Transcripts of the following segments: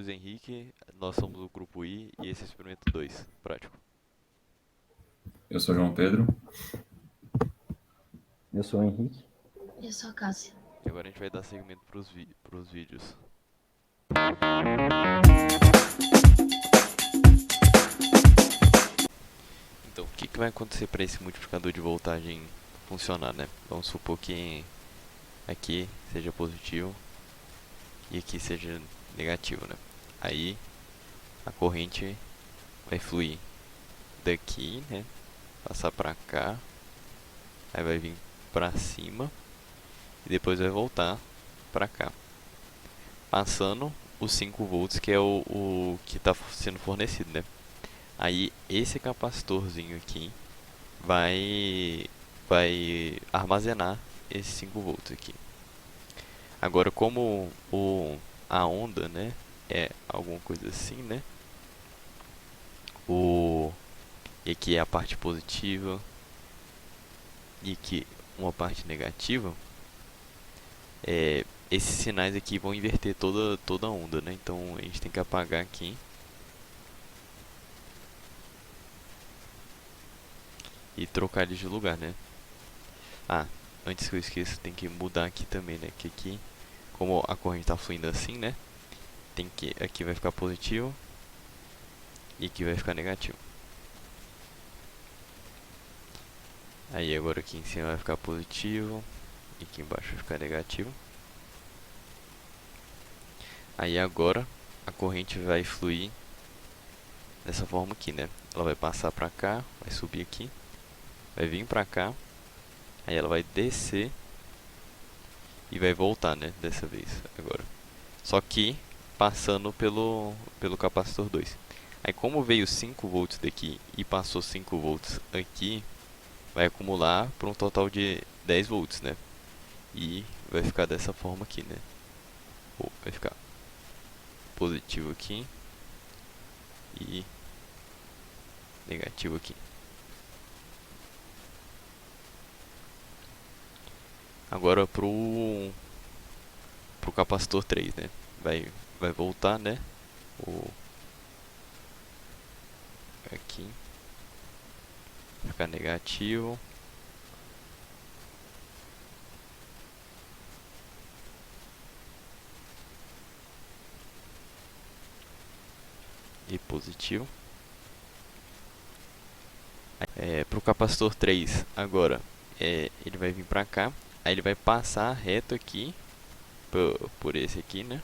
Luiz Henrique, nós somos o grupo I e esse é o experimento 2, prático. Eu sou João Pedro. Eu sou o Henrique. Eu sou a Cássia. E agora a gente vai dar seguimento pros vídeos. Então, o que vai acontecer para esse multiplicador de voltagem funcionar, né? Vamos supor que aqui seja positivo e aqui seja negativo, né? Aí a corrente vai fluir daqui, né? Passar pra cá, aí vai vir pra cima e depois vai voltar pra cá, passando os 5 volts que é o que está sendo fornecido, né? Aí esse capacitorzinho aqui vai armazenar esses 5 volts aqui. Agora, como a onda, né, é alguma coisa assim, né? E aqui é a parte positiva e aqui uma parte negativa. Esses sinais aqui vão inverter toda a onda, né? Então a gente tem que apagar aqui. E trocar eles de lugar, né? Ah, antes que eu esqueça, tem que mudar aqui também, né? Que aqui, como a corrente está fluindo assim, né? Aqui vai ficar positivo e aqui vai ficar negativo. Aí agora aqui em cima vai ficar positivo e aqui embaixo vai ficar negativo. Aí agora a corrente vai fluir dessa forma aqui, né? Ela vai passar pra cá, vai subir aqui, vai vir pra cá, aí ela vai descer e vai voltar, né? Dessa vez, agora. Só que passando pelo capacitor 2. Aí como veio 5 volts daqui e passou 5 volts aqui, vai acumular para um total de 10 volts, né? E vai ficar dessa forma aqui, né? Vai ficar positivo aqui e negativo aqui. Agora pro capacitor 3, né? Vai voltar, né? Aqui vai ficar negativo. E positivo. Para o capacitor 3 agora ele vai vir para cá, aí ele vai passar reto aqui por esse aqui, né?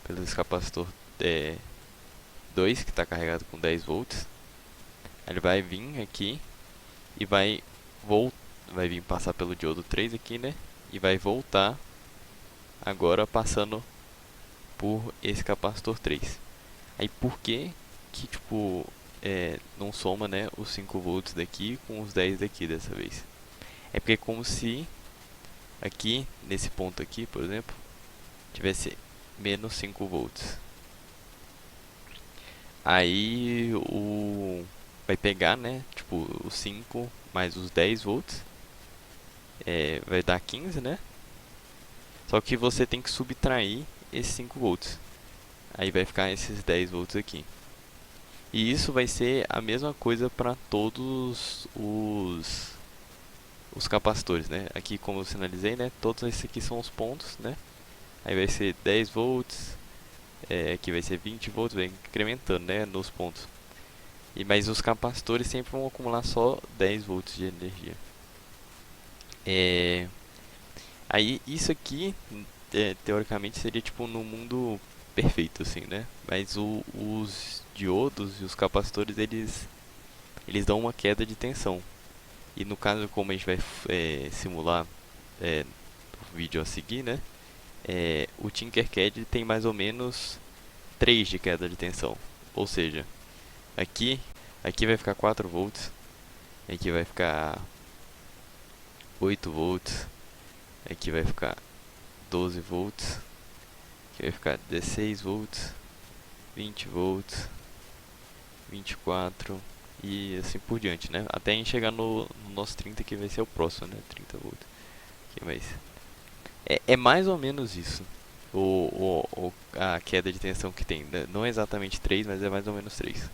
Pelo capacitor 2 que está carregado com 10 volts. Aí ele vai vir aqui e vai vir passar pelo diodo 3 aqui, né? E vai voltar agora passando por esse capacitor 3. Aí por que tipo não soma, né, os 5 volts daqui com os 10 daqui dessa vez? É porque é como se aqui, nesse ponto aqui, por exemplo, tivesse menos 5 volts. Aí vai pegar, né, tipo, os 5 mais os 10 volts, vai dar 15, né? Só que você tem que subtrair esses 5 volts. Aí vai ficar esses 10 volts aqui. E isso vai ser a mesma coisa para todos os capacitores, né? Aqui, como eu sinalizei, né? Todos esses aqui são os pontos, né? Aí vai ser 10 volts, aqui vai ser 20 volts, vai incrementando, né? Nos pontos. Mas os capacitores sempre vão acumular só 10 volts de energia. Aí isso aqui, teoricamente, seria tipo no mundo perfeito, assim, né? Mas os diodos e os capacitores, eles dão uma queda de tensão. E no caso, como a gente vai simular no vídeo a seguir, né? O Tinkercad tem mais ou menos 3 de queda de tensão. Ou seja, aqui vai ficar 4 volts, aqui vai ficar 8 volts, aqui vai ficar 12 volts, aqui vai ficar 16 volts, 20 volts, 24 e assim por diante, né? Até a gente chegar no nosso 30, que vai ser o próximo, né? 30 volts. Aqui, mas é mais ou menos isso. A queda de tensão que tem. Não é exatamente 3, mas é mais ou menos 3.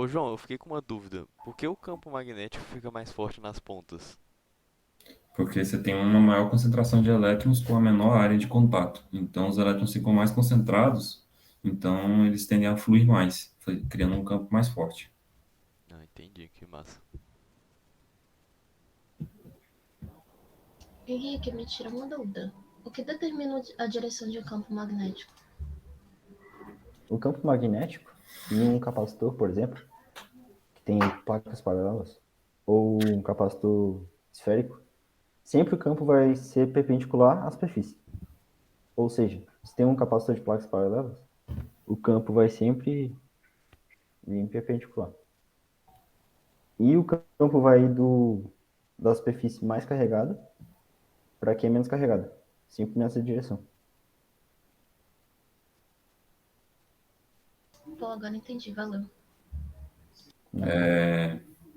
Ô João, eu fiquei com uma dúvida. Por que o campo magnético fica mais forte nas pontas? Porque você tem uma maior concentração de elétrons com a menor área de contato. Então, os elétrons ficam mais concentrados, então eles tendem a fluir mais, criando um campo mais forte. Ah, entendi, que massa. Henrique, me tira uma dúvida. O que determina a direção de um campo magnético? O campo magnético em um capacitor, por exemplo, que tem placas paralelas, ou um capacitor esférico, sempre o campo vai ser perpendicular à superfície. Ou seja, se tem um capacitor de placas paralelas, o campo vai sempre vir perpendicular. E o campo vai da superfície mais carregada para que é menos carregada, sempre nessa direção. Pô, agora entendi, valeu.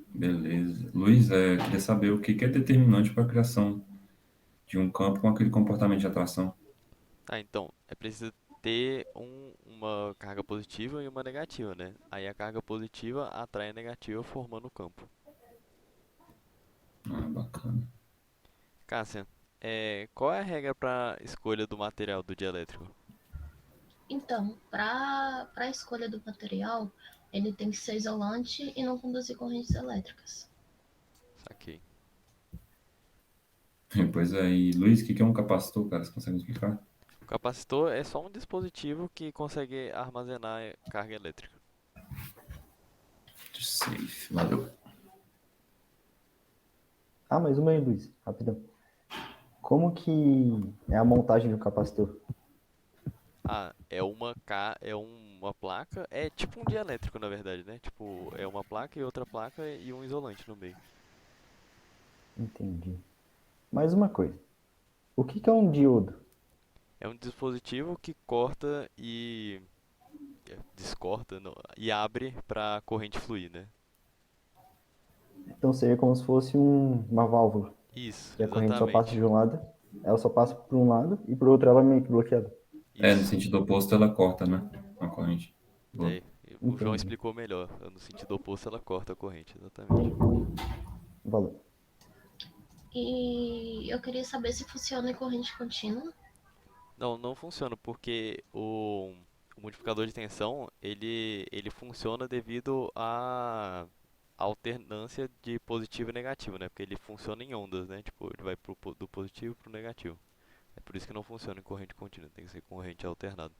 Beleza. Luiz, queria saber o que que é determinante para a criação de um campo com aquele comportamento de atração. Ah, então, é preciso ter uma carga positiva e uma negativa, né? Aí a carga positiva atrai a negativa formando o campo. Ah, bacana. Cássia, qual é a regra para escolha do material do dielétrico? Então, para a escolha do material, ele tem que ser isolante e não conduzir correntes elétricas. Saquei. Pois é, e Luiz, o que que é um capacitor, cara? Você consegue me explicar? O capacitor é só um dispositivo que consegue armazenar carga elétrica. Safe, valeu. Ah, mais uma aí, Luiz, rapidão. Como que é a montagem de um capacitor? Ah, é uma placa, é tipo um dielétrico na verdade, né? Tipo, é uma placa e outra placa e um isolante no meio. Entendi. Mais uma coisa. O que que é um diodo? É um dispositivo que corta e descorta e abre para corrente fluir, né? Então seria como se fosse uma válvula, Isso, que a corrente só passa exatamente. de um lado, ela só passa por um lado e por outro ela é meio que bloqueada. No Isso. sentido oposto ela corta, né? A corrente. Boa. É, o João Entendi. explicou melhor. No sentido oposto ela corta a corrente, exatamente. Valeu. E eu queria saber se funciona em corrente contínua. Não, não funciona porque o modificador de tensão ele funciona devido à alternância de positivo e negativo, né? Porque ele funciona em ondas, né? Tipo, ele vai do positivo pro negativo. É por isso que não funciona em corrente contínua, tem que ser corrente alternada.